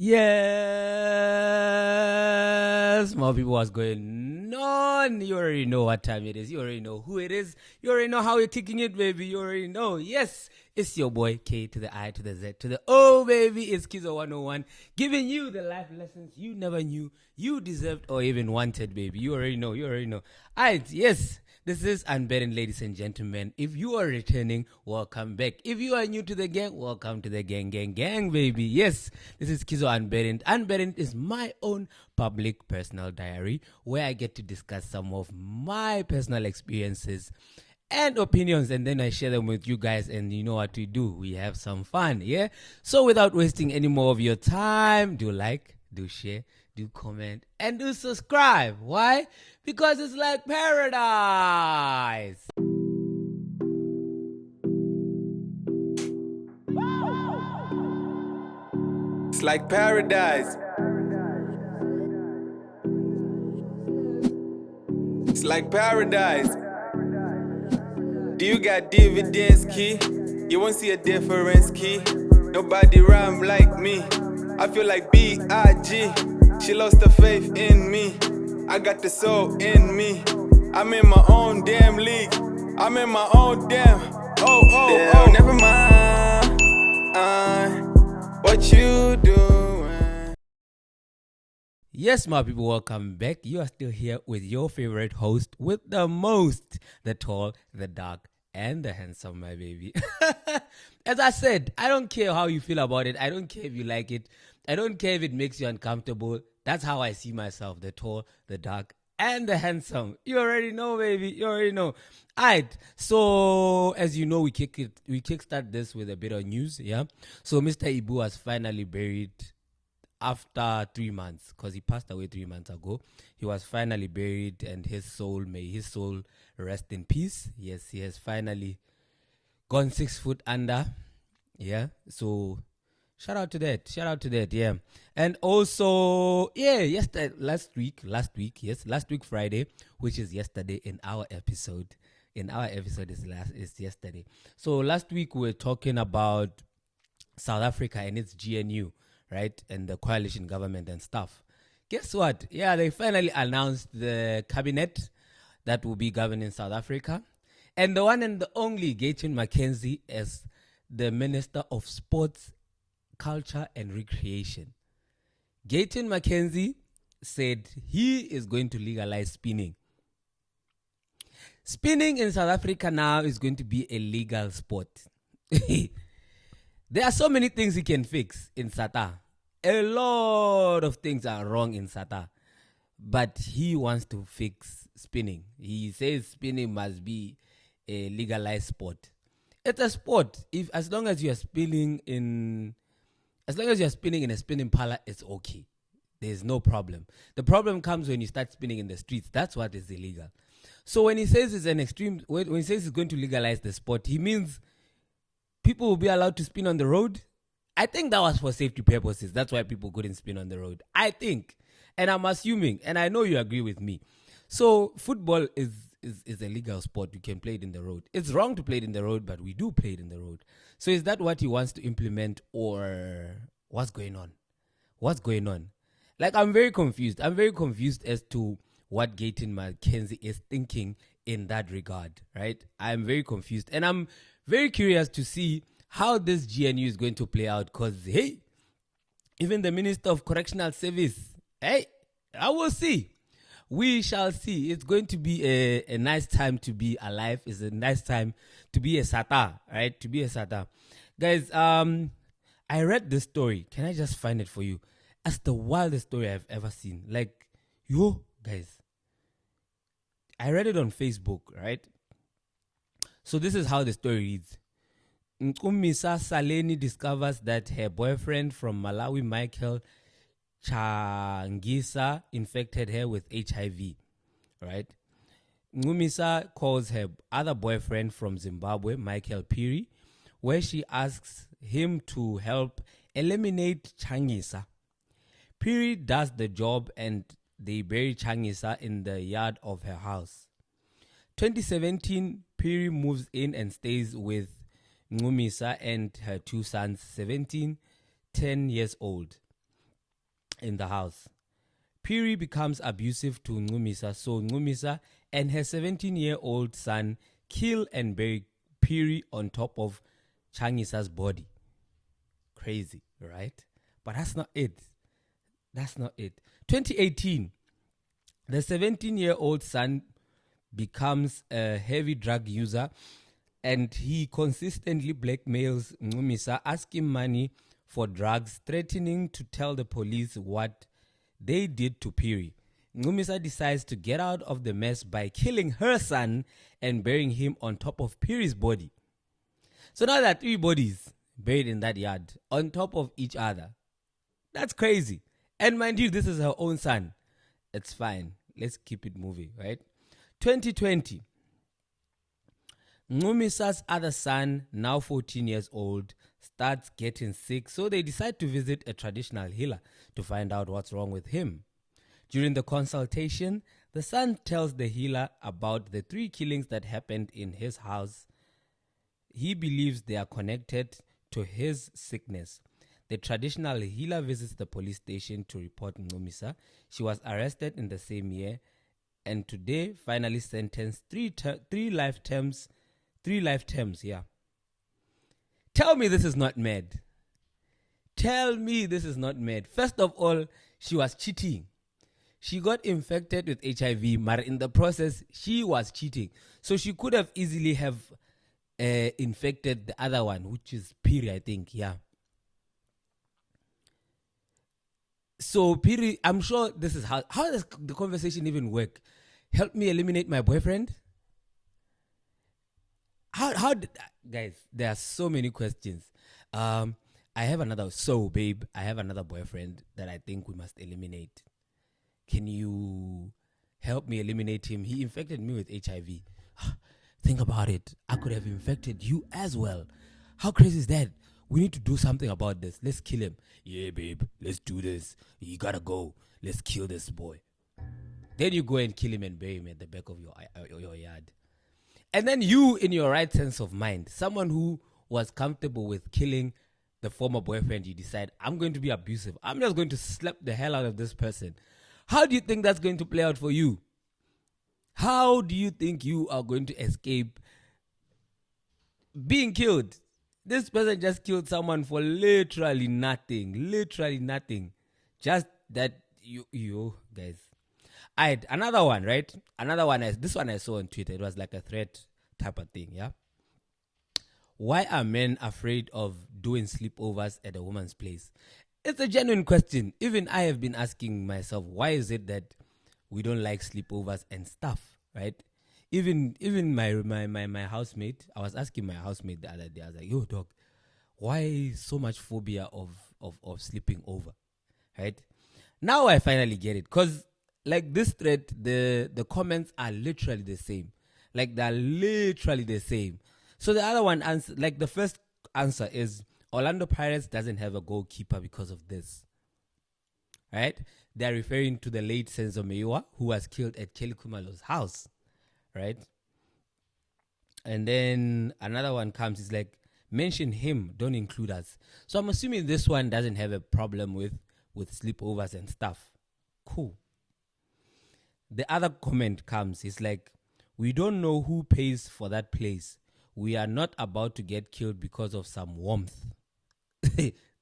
Yes, more people, what's going on? You already know what time it is. You already know who it is. You already know how we're kicking it, baby. You already know. Yes, it's your boy K to the I to the Z to the O, baby. It's KIZO 101, giving you the life lessons you never knew you deserved or even wanted, baby. You already know. You already know. Alright, yes. This is Unburdened, ladies and gentlemen. If you are returning, welcome back. If you are new to the gang, welcome to the gang, baby. Yes, this is KIZO Unburdened. Unburdened is my own public personal diary where I get to discuss some of my personal experiences and opinions, and then I share them with you guys, and you know what we do. We have some fun, yeah? So without wasting any more of your time, do like, do share, do comment, and do subscribe. Why? Because it's like paradise. It's like paradise. It's like paradise. Do you got dividends, key? You won't see a difference, key. Nobody rhyme like me. I feel like B.I.G. She lost her faith in me. I got the soul in me. I'm in my own damn league. I'm in my own damn. Never mind. What you doing? Yes, my people, welcome back. You are still here with your favorite host with the most, the tall, the dark, and the handsome, my baby. As I said, I don't care how you feel about it. I don't care if you like it. I don't care if it makes you uncomfortable. That's how I see myself, the tall, the dark, and the handsome. You already know, baby. You already know. Alright, so as you know, we kickstart this with a bit of news, yeah? So Mr. Ibu was finally buried after 3 months, because he passed away 3 months ago. He was finally buried, and may his soul rest in peace. Yes, he has finally gone 6 foot under. Yeah, so shout out to that, yeah. And also, yeah, last week, Friday, which is yesterday in our episode. Is yesterday. So last week we were talking about South Africa and its GNU, right? And the coalition government and stuff. Guess what? Yeah, they finally announced the cabinet that will be governing South Africa. And the one and the only Gayton Mckenzie as the Minister of Sports, Culture and Recreation. Gayton Mckenzie said he is going to legalize spinning. Spinning in South Africa now is going to be a legal sport. There are so many things he can fix in SATA. A lot of things are wrong in SATA. But he wants to fix spinning. He says spinning must be a legalized sport. It's a sport. As long as you are spinning in a spinning parlor, it's okay. There's no problem. The problem comes when you start spinning in the streets. That's what is illegal. So when he says it's an extreme, when he says he's going to legalize the sport, he means people will be allowed to spin on the road. I think that was for safety purposes. That's why people couldn't spin on the road. I think. And I'm assuming, and I know you agree with me. So football is a legal sport. You can play it in the road. It's wrong to play it in the road, but we do play it in the road. So is that what he wants to implement, or what's going on? Like, I'm very confused. I'm very confused as to what Gayton Mckenzie is thinking in that regard, right? I'm very confused. And I'm very curious to see how this GNU is going to play out, because, hey, even the Minister of Correctional Service, hey, I will see. We shall see. It's going to be a nice time to be alive. It's a nice time to be a SATA, right? To be a SATA. Guys, I read this story. Can I just find it for you? That's the wildest story I've ever seen. Like, guys, I read it on Facebook, right? So this is how the story reads. Nkumisa Saleni discovers that her boyfriend from Malawi, Michael Changisa, infected her with HIV, right? Ngumisa calls her other boyfriend from Zimbabwe, Michael Piri, where she asks him to help eliminate Changisa. Piri does the job and they bury Changisa in the yard of her house. 2017, Piri moves in and stays with Ngumisa and her two sons, 17, 10 years old. in the house. Piri becomes abusive to Ncumisa, so Ncumisa and her 17-year-old son kill and bury Piri on top of Changisa's body. Crazy, right? But that's not it. That's not it. 2018, the 17-year-old son becomes a heavy drug user and he consistently blackmails Ncumisa, asking money for drugs, threatening to tell the police what they did to Piri. Ncumisa decides to get out of the mess by killing her son and burying him on top of Piri's body. So now there are 3 bodies buried in that yard on top of each other. That's crazy. And mind you, this is her own son. It's fine. Let's keep it moving, right? 2020. Ncumisa's other son, now 14 years old, starts getting sick, so they decide to visit a traditional healer to find out what's wrong with him. During the consultation, the son tells the healer about the 3 killings that happened in his house. He believes they are connected to his sickness. The traditional healer visits the police station to report Ncumisa. She was arrested in the same year and today finally sentenced 3 life terms. 3 life terms, yeah. Tell me this is not mad. Tell me this is not mad. First of all, she was cheating. She got infected with HIV, but in the process, she was cheating. So she could have easily have infected the other one, which is Piri, I think, yeah. So Piri, I'm sure this is how does the conversation even work? Help me eliminate my boyfriend? How did, guys, there are so many questions. I have another boyfriend that I think we must eliminate. Can you help me eliminate him? He infected me with HIV. Think about it. I could have infected you as well. How crazy is that? We need to do something about this. Let's kill him. Yeah, babe, let's do this. You gotta go. Let's kill this boy. Then you go and kill him and bury him at the back of your yard. And then you, in your right sense of mind, someone who was comfortable with killing the former boyfriend, you decide, I'm going to be abusive. I'm just going to slap the hell out of this person. How do you think that's going to play out for you? How do you think you are going to escape being killed? This person just killed someone for literally nothing. Literally nothing. Just that you guys. Alright, another one, right? This one I saw on Twitter. It was like a threat type of thing, yeah? Why are men afraid of doing sleepovers at a woman's place? It's a genuine question. Even I have been asking myself, why is it that we don't like sleepovers and stuff, right? Even my housemate, I was asking my housemate the other day, I was like, yo, dog, why so much phobia of sleeping over, right? Now I finally get it, because like this thread, the comments are literally the same. Like they're literally the same. So the other one, like the first answer is Orlando Pirates doesn't have a goalkeeper because of this. Right? They're referring to the late Senzo Meiwa, who was killed at Kelly Kumalo's house. Right? And then another one comes, is like, mention him, don't include us. So I'm assuming this one doesn't have a problem with sleepovers and stuff. Cool. The other comment comes, it's like, we don't know who pays for that place. We are not about to get killed because of some warmth.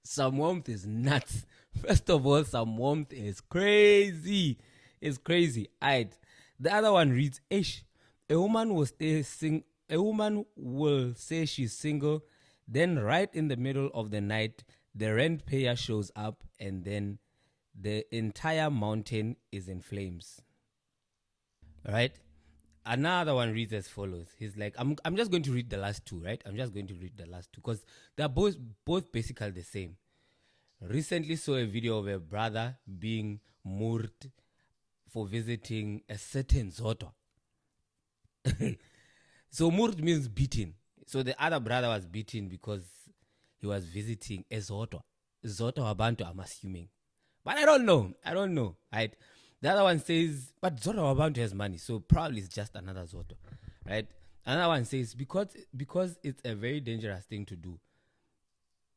Some warmth is nuts. First of all, some warmth is crazy. It's crazy. Alright. The other one reads, Ish, a woman will say she's single, then right in the middle of the night, the rent payer shows up, and then the entire mountain is in flames. Right? Another one reads as follows. He's like, I'm just going to read the last two, right? I'm just going to read the last two because they're both basically the same. Recently saw a video of a brother being murdered for visiting a certain Zoto. So murdered means beaten. So the other brother was beaten because he was visiting a Zoto. Zoto Wabantu, I'm assuming. But I don't know. Right? The other one says, but Zoto Wabantu has money, so probably it's just another Zoto. Right? Another one says, because it's a very dangerous thing to do.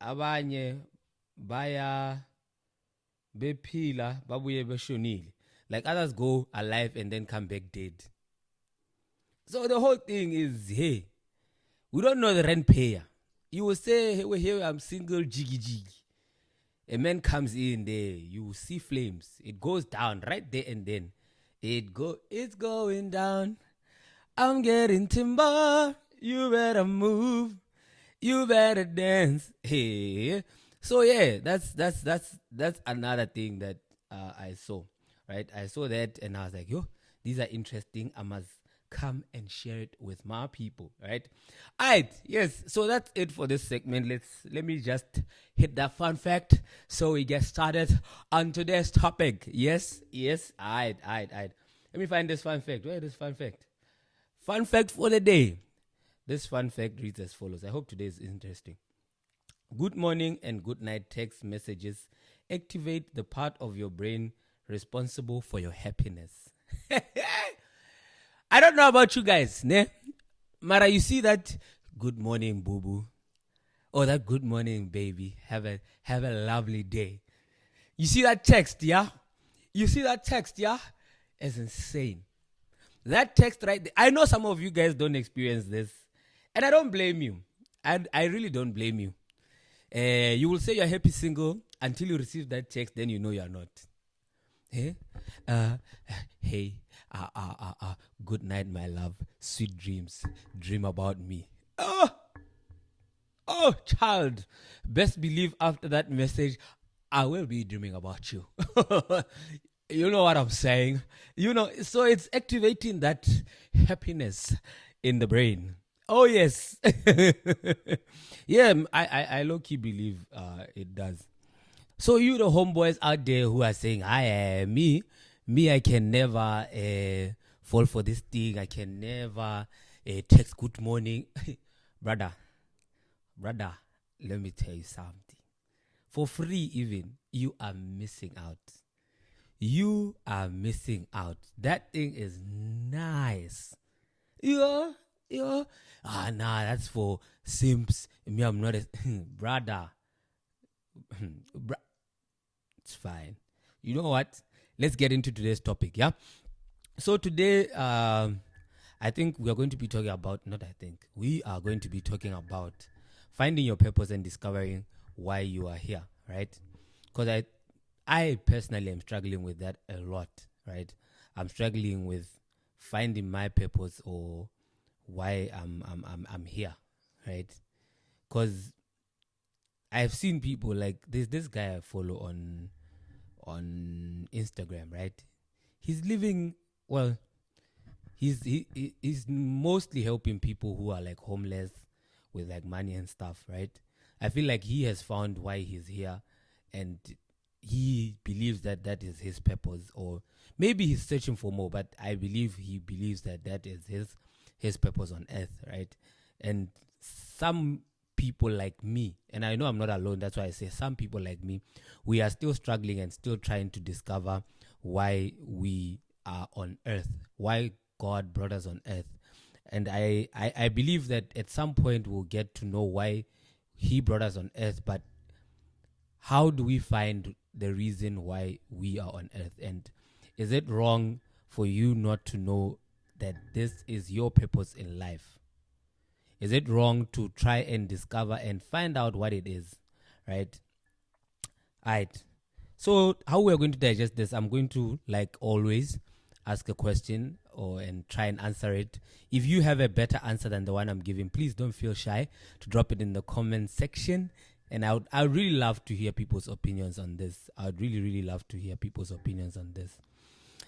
Abanye baya bephila babuye beshonile. Like others go alive and then come back dead. So the whole thing is, hey, we don't know the rent payer. You will say, hey, well, here I'm single, jiggy jiggy. A man comes in there, you see flames. It goes down right there and then. It's going down. I'm getting timber. You better move. You better dance. Hey. So yeah, that's another thing that I saw. Right? I saw that and I was like, yo, these are interesting. I must come and share it with my people, right? All right, yes. So that's it for this segment. Let me just hit that fun fact so we get started on today's topic. Yes. All right. Let me find this fun fact. Where is this fun fact? Fun fact for the day. This fun fact reads as follows. I hope today is interesting. Good morning and good night text messages activate the part of your brain responsible for your happiness. I don't know about you guys, ne? Mara, you see that good morning, boo boo, or that good morning, baby. Have a lovely day. You see that text, yeah? It's insane. That text right there. I know some of you guys don't experience this, and I don't blame you. And I really don't blame you. You will say you're happy single until you receive that text, then you know you're not. Hey, good night, my love. Sweet dreams. Dream about me. Oh, child. Best believe after that message, I will be dreaming about you. You know what I'm saying? So it's activating that happiness in the brain. Oh, yes. Yeah, I low-key believe it does. So you the homeboys out there who are saying, me, I can never fall for this thing. I can never text good morning. Brother, let me tell you something. For free even, you are missing out. That thing is nice. Yeah. That's for simps. Me, I'm not a brother. It's fine. You know what? Let's get into today's topic, yeah? So today, I think we are going to be talking about, we are going to be talking about finding your purpose and discovering why you are here, right? Because I personally am struggling with that a lot, right? I'm struggling with finding my purpose or why I'm here, right? Because I've seen people like there's this guy I follow on Instagram, right? He's living well. He's mostly helping people who are like homeless with like money and stuff, right? I feel like he has found why he's here, and he believes that is his purpose, or maybe he's searching for more. But I believe he believes that is his purpose on earth, right? And some people like me, and I know I'm not alone, that's why I say some people like me, we are still struggling and still trying to discover why we are on earth, why God brought us on earth. And I believe that at some point we'll get to know why he brought us on earth, but how do we find the reason why we are on earth? And is it wrong for you not to know that this is your purpose in life? Is it wrong to try and discover and find out what it is, right? All right. So how we're going to digest this, I'm going to, like always, ask a question and try and answer it. If you have a better answer than the one I'm giving, please don't feel shy to drop it in the comment section. And I would really love to hear people's opinions on this. I would really, really love to hear people's opinions on this.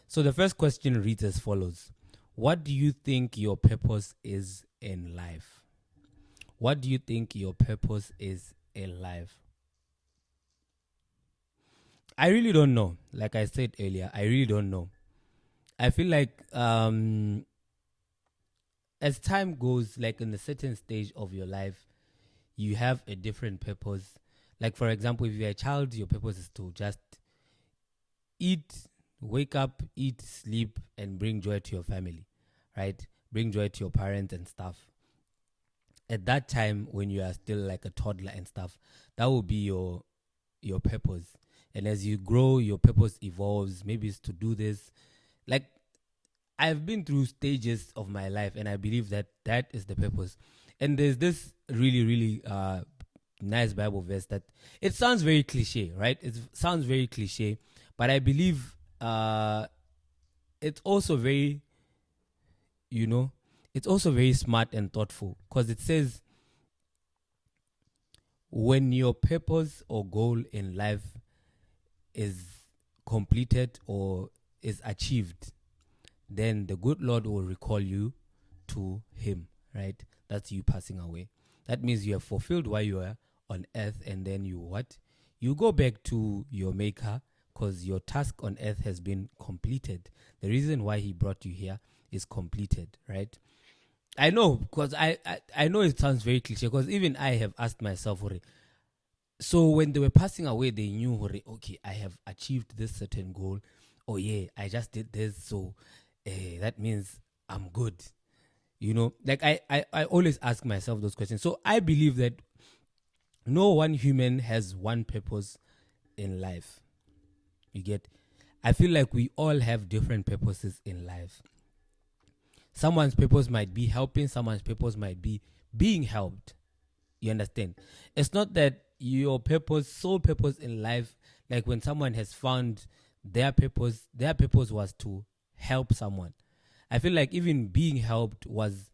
So the first question reads as follows. What do you think your purpose is in life? What do you think your purpose is in life? I really don't know. Like I said earlier, I really don't know. I feel like as time goes, like in a certain stage of your life, you have a different purpose. Like, for example, if you're a child, your purpose is to just eat, wake up, eat, sleep, and bring joy to your family, right? Bring joy to your parents and stuff. At that time, when you are still like a toddler and stuff, that will be your purpose. And as you grow, your purpose evolves. Maybe it's to do this. Like, I've been through stages of my life, and I believe that that is the purpose. And there's this really, really nice Bible verse that it sounds very cliche, right? It sounds very cliche, but I believe it's also very, it's also very smart and thoughtful, because it says, when your purpose or goal in life is completed or is achieved, then the good Lord will recall you to him, right? That's you passing away. That means you have fulfilled while you are on earth, and then you what? You go back to your maker, because your task on earth has been completed. The reason why he brought you here is completed, right? I know, because I know it sounds very cliche, because even I have asked myself, so when they were passing away, they knew, okay, I have achieved this certain goal. Oh yeah, I just did this, so that means I'm good. Like I always ask myself those questions. So I believe that no one human has one purpose in life. You get? I feel like we all have different purposes in life. Someone's purpose might be helping, someone's purpose might be being helped. You understand? It's not that your purpose, sole purpose in life, like when someone has found their purpose was to help someone. I feel like even being helped was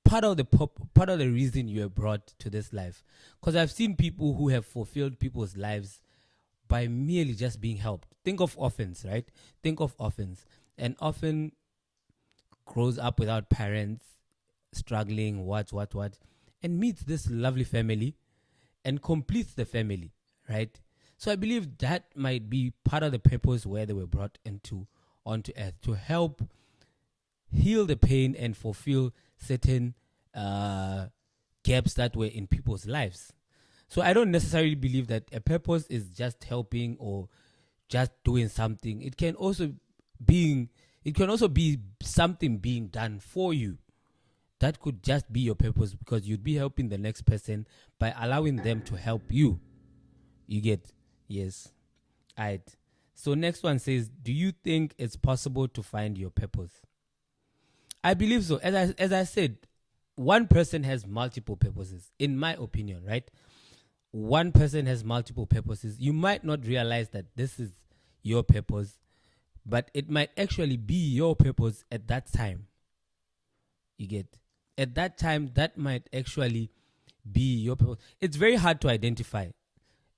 part of the reason you were brought to this life. Because I've seen people who have fulfilled people's lives by merely just being helped. Think of orphans, right? Think of orphans. An orphan grows up without parents, struggling, what, and meets this lovely family and completes the family, right? So I believe that might be part of the purpose where they were brought onto earth, to help heal the pain and fulfill certain gaps that were in people's lives. So I don't necessarily believe that a purpose is just helping or just doing something. It can also be something being done for you. That could just be your purpose, because you'd be helping the next person by allowing them to help you. You get? Yes. Alright. So next one says, do you think it's possible to find your purpose? I believe so. As I said, one person has multiple purposes, in my opinion, right? One person has multiple purposes. You might not realize that this is your purpose, but it might actually be your purpose at that time. You get? At that time, that might actually be your purpose. It's very hard to identify,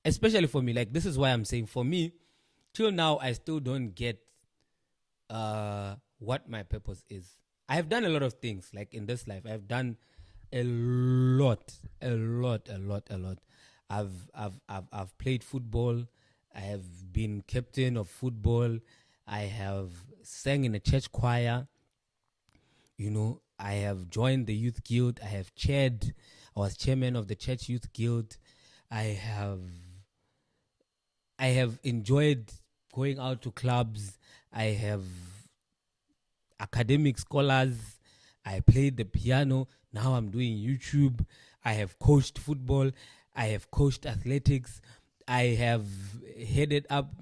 especially for me. Like, this is why I'm saying, for me, till now, I still don't get what my purpose is. I have done a lot of things, like in this life. I've done a lot. I've played football. I have been captain of football. I have sang in a church choir. I have joined the youth guild. I was chairman of the church youth guild. I have enjoyed going out to clubs. I have academic scholars. I played the piano. Now I'm doing YouTube. I have coached football. I have coached athletics. I have headed up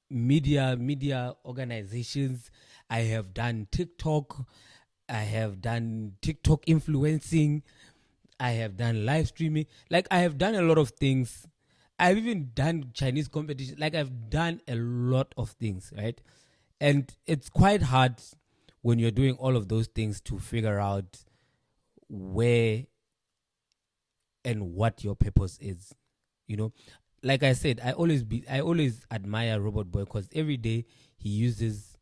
media organizations. I have done TikTok. I have done TikTok influencing. I have done live streaming. Like, I have done a lot of things. I've even done Chinese competition. Like, I've done a lot of things, right? And it's quite hard when you're doing all of those things to figure out where and what your purpose is. Like I said, I always admire Robot Boy, because every day he uses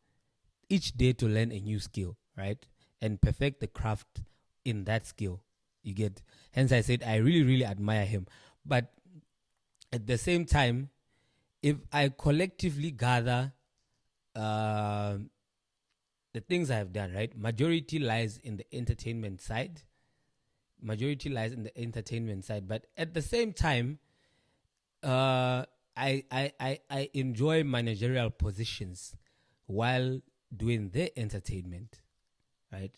each day to learn a new skill, right? And perfect the craft in that skill. You get? Hence I said I really, really admire him. But at the same time, if I collectively gather the things I have done, right? Majority lies in the entertainment side. But at the same time, I enjoy managerial positions while doing the entertainment, right?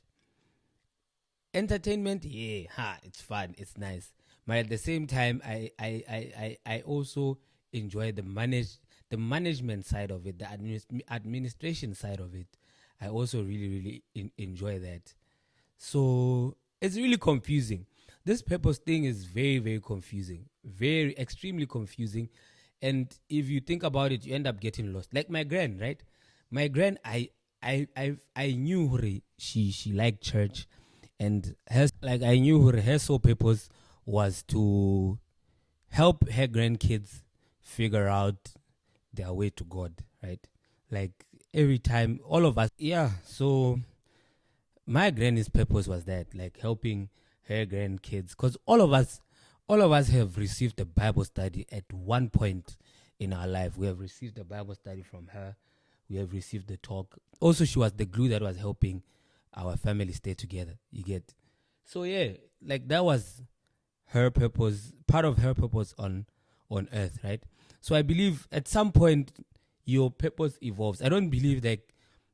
Entertainment, it's fun, it's nice. But at the same time, I also enjoy the management side of it, the administration side of it. I also really enjoy that. So it's really confusing. This purpose thing is very confusing, very extremely confusing. And if you think about it, you end up getting lost. Like my grand, right? My grand, I knew her, she liked church, and I knew her sole purpose was to help her grandkids figure out their way to God, right? Like every time, all of us, yeah. So my granny's purpose was that, like helping her grandkids, because all of us have received a Bible study at one point in our life. We have received a Bible study from her. We have received the talk. Also, she was the glue that was helping our family stay together. You get? So yeah, like that was her purpose, part of her purpose on earth, right? So I believe at some point your purpose evolves. I don't believe that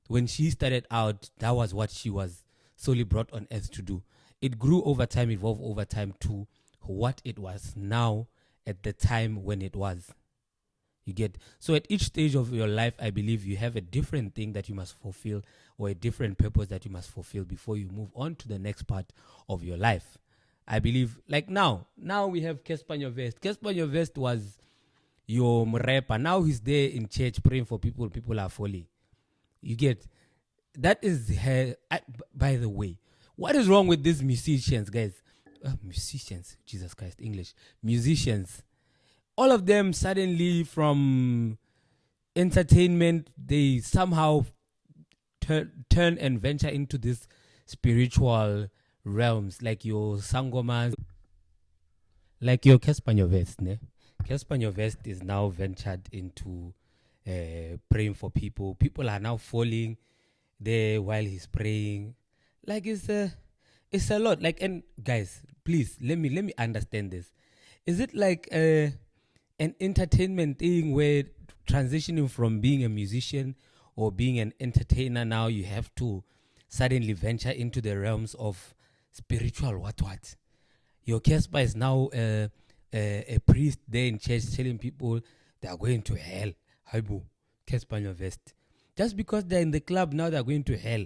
when she started out, that was what she was solely brought on earth to do. It grew over time, evolved over time to what it was now at the time when it was. You get? So at each stage of your life, I believe you have a different thing that you must fulfill, or a different purpose that you must fulfill before you move on to the next part of your life. I believe, like now we have Casper nyovest. Casper nyovest was your rapper. Now he's there in church praying for people. People are falling. You get? That is her. By the way, what is wrong with these musicians, guys? Musicians, Jesus Christ, English. Musicians. All of them suddenly from entertainment, they somehow turn and venture into this spiritual realms, like your sangomas, like your Casper nyovest, ne? Casper nyovest is now ventured into praying for people. People are now falling there while he's praying. Like it's a lot. Like, and guys, please let me understand this. Is it like an entertainment thing where transitioning from being a musician or being an entertainer, now you have to suddenly venture into the realms of spiritual what? Your Casper is now a priest there in church telling people they are going to hell. Haibu, Casper nyovest. Just because they're in the club now, they're going to hell.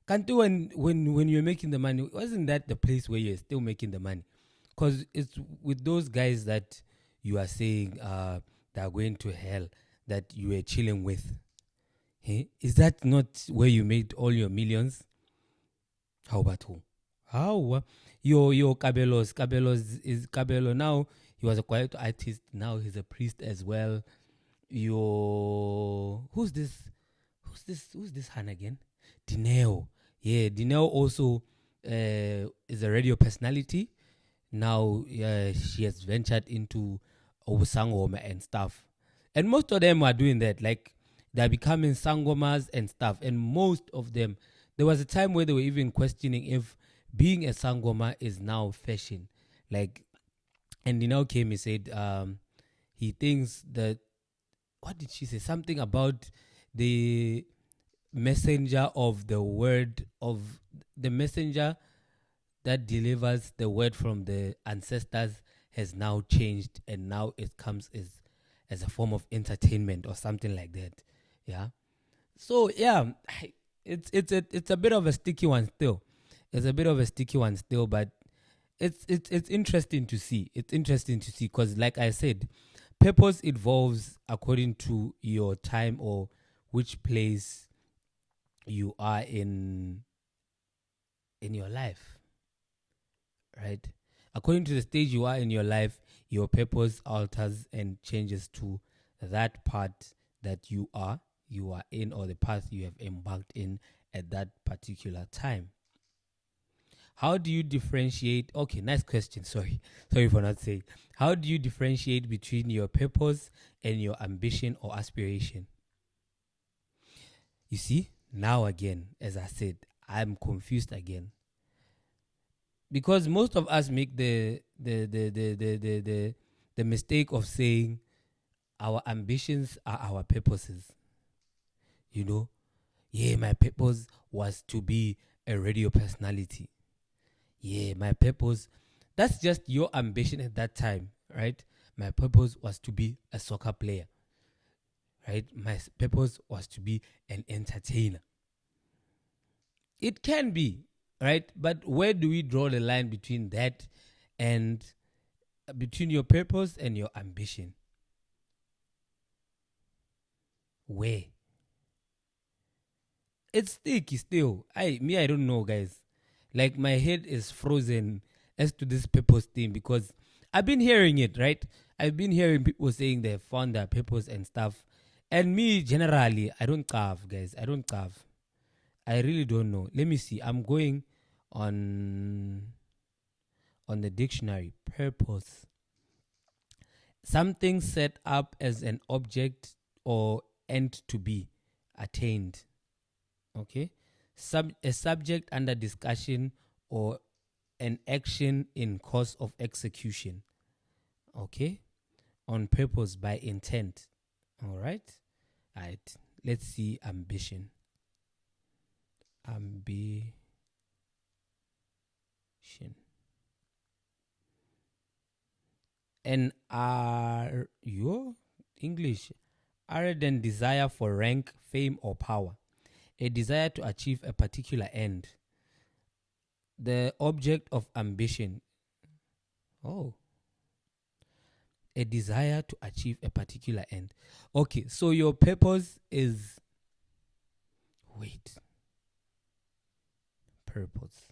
Can't do when you're making the money, wasn't that the place where you're still making the money? Because it's with those guys that you are saying they are going to hell that you were chilling with. Hey? Is that not where you made all your millions? How about who? How? Your Kabelos is Kabelo now. He was a quiet artist. Now he's a priest as well. Who's this Han again? Dineo. Yeah, Dineo also is a radio personality. Now she has ventured into sangoma and stuff. And most of them are doing that. Like, they're becoming sangomas and stuff. And most of them, there was a time where they were even questioning if being a sangoma is now fashion. Like, and he now came and said he thinks that, what did she say? Something about the messenger of the word of the messenger that delivers the word from the ancestors has now changed, and now it comes as a form of entertainment or something like that. Yeah. So yeah, it's a bit of a sticky one still. It's a bit of a sticky one still, but it's interesting to see. It's interesting to see because, like I said, purpose evolves according to your time or which place you are in your life, right? According to the stage you are in your life, your purpose alters and changes to that part that you are in, or the path you have embarked in at that particular time. How do you differentiate? Okay, nice question. Sorry for not saying. How do you differentiate between your purpose and your ambition or aspiration? You see, now again, as I said, I'm confused again. Because most of us make the mistake of saying our ambitions are our purposes. You know, yeah, my purpose was to be a radio personality. Yeah, my purpose, That's just your ambition at that time, right? My purpose was to be a soccer player, right? My purpose was to be an entertainer. It can be, right? But where do we draw the line between that and between your purpose and your ambition? Where? It's sticky still. I don't know, guys. Like, my head is frozen as to this purpose thing, because I've been hearing it, right? I've been hearing people saying they found their purpose and stuff. And me, generally, I don't carve, guys. I don't carve. I really don't know. Let me see. I'm going on the dictionary. Purpose. Something set up as an object or end to be attained. Okay? A subject under discussion or an action in course of execution. Okay? On purpose, by intent. All right? All right. Let's see ambition. Ambition. An your English ardent desire for rank, fame, or power. A desire to achieve a particular end. The object of ambition. Oh. A desire to achieve a particular end. Okay, so your purpose is... Wait. Purpose.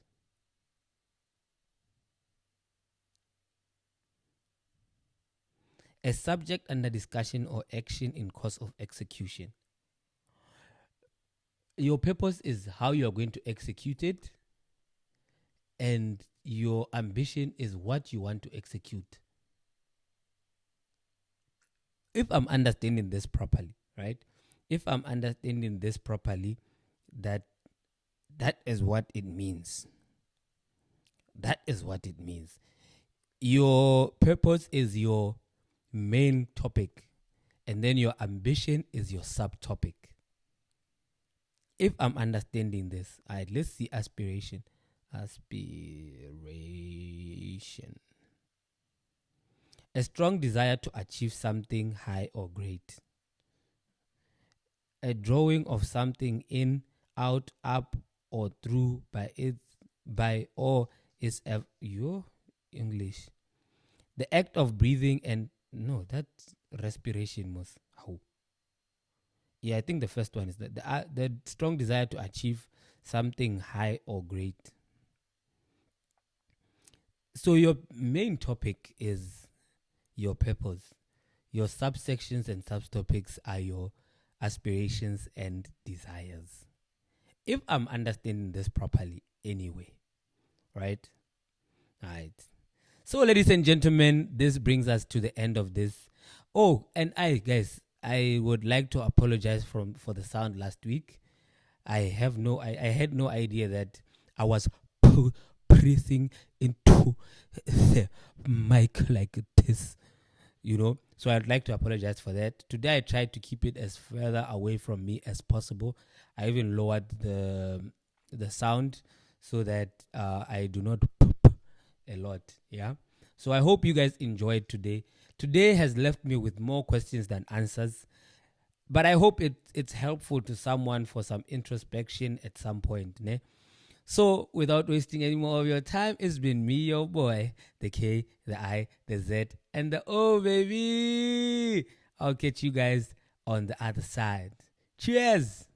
A subject under discussion or action in course of execution. Your purpose is how you are going to execute it, and your ambition is what you want to execute. If I'm understanding this properly, right? If I'm understanding this properly, that is what it means. That is what it means. Your purpose is your main topic, and then your ambition is your subtopic. If I'm understanding this, all right, let's see aspiration. Aspiration. A strong desire to achieve something high or great. A drawing of something in, out, up, or through or is your English. The act of breathing and... No, that's respiration most. How? Yeah, I think the first one is the strong desire to achieve something high or great. So your main topic is your purpose. Your subsections and subtopics are your aspirations and desires. If I'm understanding this properly anyway, right? All right. So, ladies and gentlemen, this brings us to the end of this. Oh, and I would like to apologize for the sound last week. I had no idea that I was breathing into the mic like this, So I'd like to apologize for that. Today I tried to keep it as further away from me as possible. I even lowered the sound so that I do not poop a lot. Yeah. So I hope you guys enjoyed today. Today has left me with more questions than answers, but I hope it's helpful to someone for some introspection at some point. Ne? So without wasting any more of your time, it's been me, your boy, the K, the I, the Z, and the O, baby. I'll catch you guys on the other side. Cheers.